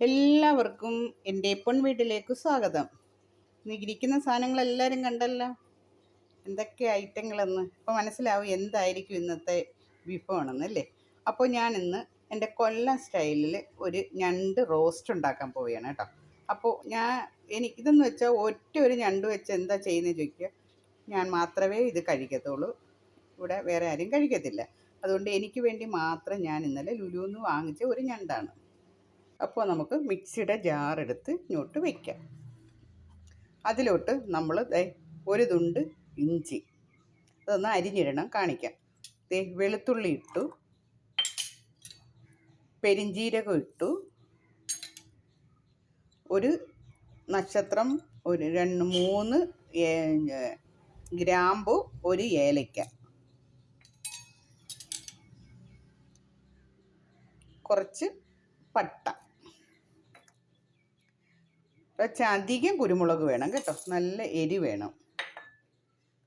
എല്ലാവർക്കും എൻ്റെ പൊൻവീട്ടിലേക്ക് സ്വാഗതം. ഇരിക്കുന്ന സാധനങ്ങളെല്ലാവരും കണ്ടല്ലോ, എന്തൊക്കെ ഐറ്റങ്ങളെന്ന്. അപ്പോൾ മനസ്സിലാവും എന്തായിരിക്കും ഇന്നത്തെ വിഭവമാണെന്നല്ലേ. അപ്പോൾ ഞാൻ ഇന്ന് എൻ്റെ കൊല്ലം സ്റ്റൈലിൽ ഒരു ഞണ്ട് റോസ്റ്റ് ഉണ്ടാക്കാൻ പോവുകയാണ് കേട്ടോ. അപ്പോൾ ഇതെന്ന് വെച്ചാൽ ഒരു ഞണ്ട് വെച്ച് എന്താ ചെയ്യുന്നത് ചോദിക്കുക, ഞാൻ മാത്രമേ ഇത് കഴിക്കത്തുള്ളൂ, ഇവിടെ വേറെ ആരും കഴിക്കത്തില്ല. അതുകൊണ്ട് എനിക്ക് വേണ്ടി മാത്രം ഞാൻ ഇന്നലെ ലുലുവിൽ നിന്ന് വാങ്ങിച്ച ഒരു ഞണ്ടാണ്. അപ്പോൾ നമുക്ക് മിക്സിയുടെ ജാറെടുത്ത് ഇങ്ങോട്ട് വയ്ക്കാം. അതിലോട്ട് നമ്മൾ ഒരു തുണ്ട് ഇഞ്ചി അതൊന്ന് അരിഞ്ഞിടണം, കാണിക്കാം. വെളുത്തുള്ളി ഇട്ടു, പെരിഞ്ജീരകം ഇട്ടു, ഒരു നക്ഷത്രം, ഒരു 2-3 ഗ്രാമ്പു, ഒരു ഏലയ്ക്ക, കുറച്ച് പട്ട. അധികം കുരുമുളക് വേണം കേട്ടോ, നല്ല എരി വേണം.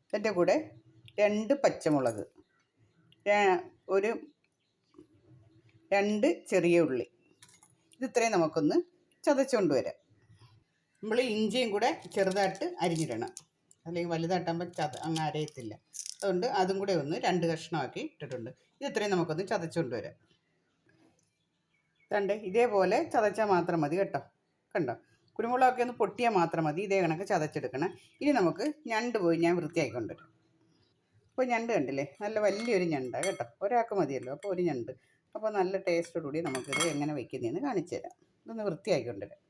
അതിൻ്റെ കൂടെ 2 പച്ചമുളക്, ഒരു 2 ചെറിയ ഉള്ളി. ഇത്രയും നമുക്കൊന്ന് ചതച്ചുകൊണ്ട് വരാം. നമ്മൾ ഇഞ്ചിയും കൂടെ ചെറുതായിട്ട് അരിഞ്ഞിടണം, അല്ലെങ്കിൽ വലുതാട്ടാകുമ്പോൾ അങ്ങ് അരയത്തില്ല. അതുകൊണ്ട് അതും കൂടെ ഒന്ന് 2 കഷ്ണമാക്കി ഇട്ടിട്ടുണ്ട്. ഇത്രയും നമുക്കൊന്ന് ചതച്ചുകൊണ്ട് വരാം. ഇതേപോലെ ചതച്ചാൽ മാത്രം മതി കേട്ടോ. കണ്ടോ, കുരുമുളകൊക്കെ ഒന്ന് പൊട്ടിയാൽ മാത്രം മതി. ഇതേ കണക്ക് ചതച്ചെടുക്കണം. ഇനി നമുക്ക് ഞണ്ട് പോയി ഞാൻ വൃത്തിയാക്കിക്കൊണ്ടുവരും. അപ്പോൾ ഞണ്ട് കണ്ടില്ലേ, നല്ല വലിയൊരു ഞണ്ടാണ് കേട്ടോ. ഒരാൾക്ക് മതിയല്ലോ, അപ്പോൾ ഒരു ഞണ്ട്. അപ്പോൾ നല്ല ടേസ്റ്റോടുകൂടി നമുക്കിത് എങ്ങനെ വയ്ക്കുന്നതെന്ന് കാണിച്ചു തരാം. ഇതൊന്ന് വൃത്തിയാക്കിക്കൊണ്ടുവരാം.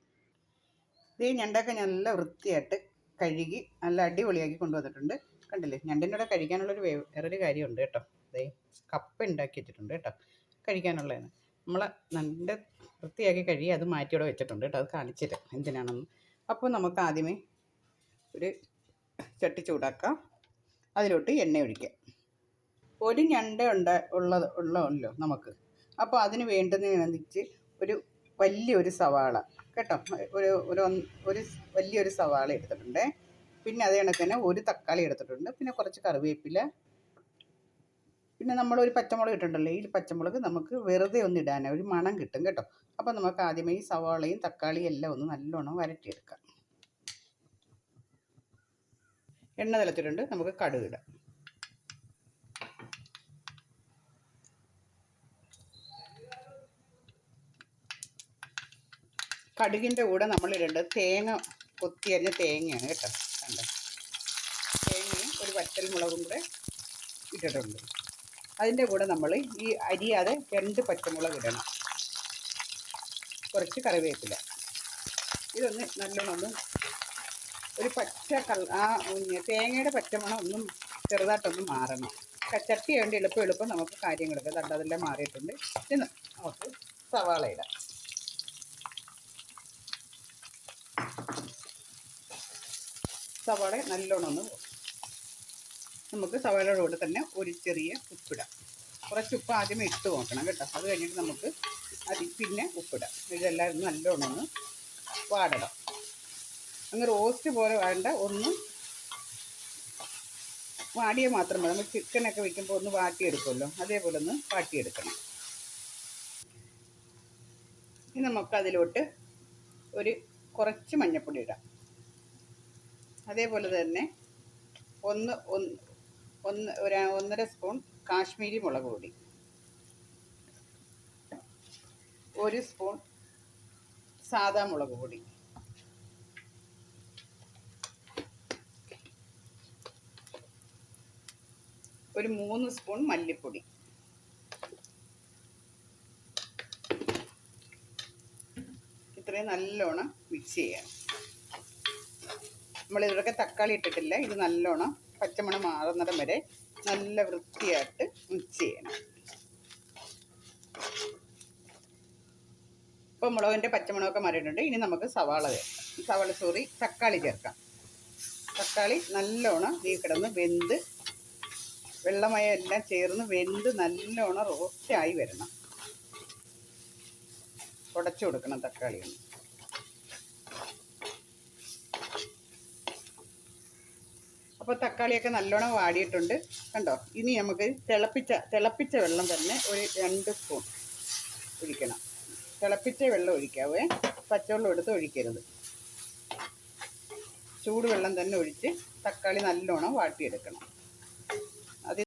ഇതേ ഞണ്ടൊക്കെ നല്ല വൃത്തിയായിട്ട് കഴുകി നല്ല അടിപൊളിയാക്കി കൊണ്ടുവന്നിട്ടുണ്ട്. കണ്ടില്ലേ, ഞണ്ടിൻ്റെ കൂടെ കഴിക്കാനുള്ളൊരു വേറൊരു കാര്യമുണ്ട് കേട്ടോ. കപ്പ ഉണ്ടാക്കി വെച്ചിട്ടുണ്ട് കേട്ടോ, കഴിക്കാനുള്ളതാണ്. നമ്മൾ നല്ല വൃത്തിയാക്കി കഴുകി അത് മാറ്റി ഇവിടെ വെച്ചിട്ടുണ്ട് കേട്ടോ. അത് കാണിച്ചില്ല എന്തിനാണെന്ന്. അപ്പോൾ നമുക്ക് ആദ്യമേ ഒരു ചട്ടി ചൂടാക്കാം, അതിലോട്ട് എണ്ണ ഒഴിക്കാം. ഒരു ഞണ്ട് ഉള്ളതല്ലോ നമുക്ക്. അപ്പോൾ അതിന് വേണ്ടുന്നതിനനുസരിച്ച് ഒരു വലിയൊരു സവാള കേട്ടോ, ഒരു വലിയൊരു സവാള എടുത്തിട്ടുണ്ട്. പിന്നെ അത് കണക്ക് തന്നെ ഒരു തക്കാളി എടുത്തിട്ടുണ്ട്. പിന്നെ കുറച്ച് കറിവേപ്പില, പിന്നെ നമ്മളൊരു പച്ചമുളക് ഇട്ടിട്ടുണ്ടല്ലോ. ഈ പച്ചമുളക് നമുക്ക് വെറുതെ ഒന്ന് ഇടാൻ ഒരു മണം കിട്ടും കേട്ടോ. അപ്പോൾ നമുക്ക് ആദ്യമേ ഈ സവാളയും തക്കാളിയും എല്ലാം ഒന്ന് നല്ലോണം വരട്ടിയെടുക്കാം. എണ്ണ തിളച്ചിട്ടുണ്ട്, നമുക്ക് കടുക് ഇടാം. കടുകിൻ്റെ കൂടെ നമ്മളിടേണ്ടത് കൊത്തിയരിഞ്ഞ തേങ്ങയാണ് കേട്ടോ. കണ്ടോ, തേങ്ങയും ഒരു വറ്റൽമുളകും കൂടെ ഇട്ടിട്ടുണ്ട്. അതിൻ്റെ കൂടെ നമ്മൾ ഈ അരിയാതെ 2 പച്ചമുളക് ഇടണം, കുറച്ച് കറിവേപ്പില. ഇതൊന്ന് നല്ലോണം ഒരു തേങ്ങയുടെ പച്ചമണം ഒന്നും ചെറുതായിട്ടൊന്ന് മാറണം. ചട്ടി വേണ്ടി എളുപ്പം നമുക്ക് കാര്യങ്ങളൊക്കെ അതെല്ലാം മാറിയിട്ടുണ്ട്. ഇന്ന് നമുക്ക് സവാള ഇടാം. സവാള നല്ലോണം ഒന്ന് നമുക്ക് സവാളയുടെ കൂടെ തന്നെ ഒരു ചെറിയ ഉപ്പിടാം. കുറച്ച് ഉപ്പ് ആദ്യമേ ഇട്ട് നോക്കണം കേട്ടോ. അത് കഴിഞ്ഞിട്ട് നമുക്ക് പിന്നെ ഉപ്പിടാം. ഇതെല്ലാം നല്ലോണം ഒന്ന് വാടണം. അങ്ങ് റോസ്റ്റ് പോലെ വേണ്ട, ഒന്ന് വാടിയ മാത്രം മതി. നമ്മൾ ചിക്കനൊക്കെ വയ്ക്കുമ്പോൾ ഒന്ന് വാട്ടിയെടുക്കുമല്ലോ, അതേപോലെ ഒന്ന് വാട്ടിയെടുക്കണം. ഇനി നമുക്കതിലോട്ട് കുറച്ച് മഞ്ഞൾപ്പൊടി ഇടാം. അതേപോലെ തന്നെ 1.5 സ്പൂൺ കാശ്മീരി മുളക് പൊടി, 1 സ്പൂൺ സാദാ മുളക് പൊടി, ഒരു 3 സ്പൂൺ മല്ലിപ്പൊടി, ഇത്രയും നല്ലോണം മിക്സ് ചെയ്യാം. നമ്മളിതിലൊക്കെ തക്കാളി ഇട്ടിട്ടില്ല. ഇത് നല്ലോണം പച്ചമണം മാറുന്നിടം വരെ നല്ല വൃത്തിയായിട്ട് മിക്സ് ചെയ്യണം. ഇപ്പോൾ മുളകിൻ്റെ പച്ചമണമൊക്കെ മാറിയിട്ടുണ്ട്. ഇനി നമുക്ക് തക്കാളി ചേർക്കാം. തക്കാളി നല്ലോണം കിടന്ന് വെന്ത് വെള്ളമയം എല്ലാം ചേർന്ന് വെന്ത് നല്ലോണം റോസ്റ്റായി വരണം. ഉടച്ചു കൊടുക്കണം തക്കാളി. അപ്പോൾ തക്കാളിയൊക്കെ നല്ലോണം വാടിയിട്ടുണ്ട് കണ്ടോ. ഇനി നമുക്ക് തിളപ്പിച്ച വെള്ളം തന്നെ ഒരു 2 സ്പൂൺ ഒഴിക്കണം. തിളപ്പിച്ച വെള്ളം ഒഴിക്കാവേ, പച്ചവെള്ളം എടുത്ത് ഒഴിക്കരുത്. ചൂടുവെള്ളം തന്നെ ഒഴിച്ച് തക്കാളി നല്ലോണം വാട്ടിയെടുക്കണം.